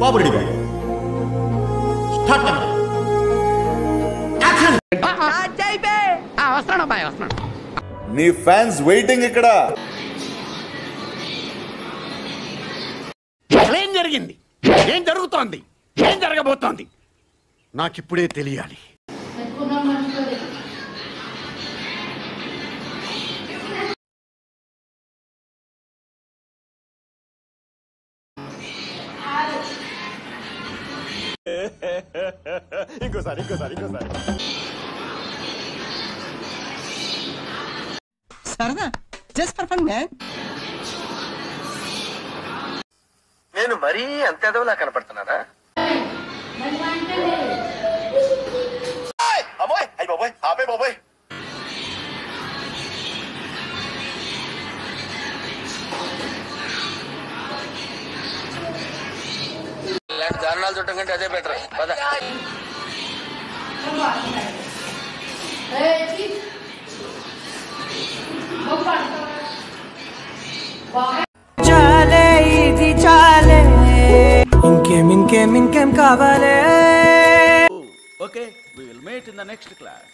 బాబు ready start వస్తున్నాడు అబ్బాయి వస్తున్నాడు. నీ ఫ్యాన్స్ వెయిటింగ్ ఇక్కడ. ఏం జరిగింది, ఏం జరుగుతోంది, ఏం జరగబోతోంది నాకిప్పుడే తెలియాలి. ఇంకోసారి సరదా జస్ట్ ఫర్ ఫన్ మ్యాన్. నేను మరీ అంత ఎదవలా కనపడుతున్నానా? అమ్మాయి అయ్యి బాబోయ్, ఆపే బాబోయ్. ఇలాంటి దారుణాలు చుట్టం కంటే అదే బెటర్. పద. చాలే ఇది చాలే, ఇంకేం కావాలే. Okay, we will meet in the next class.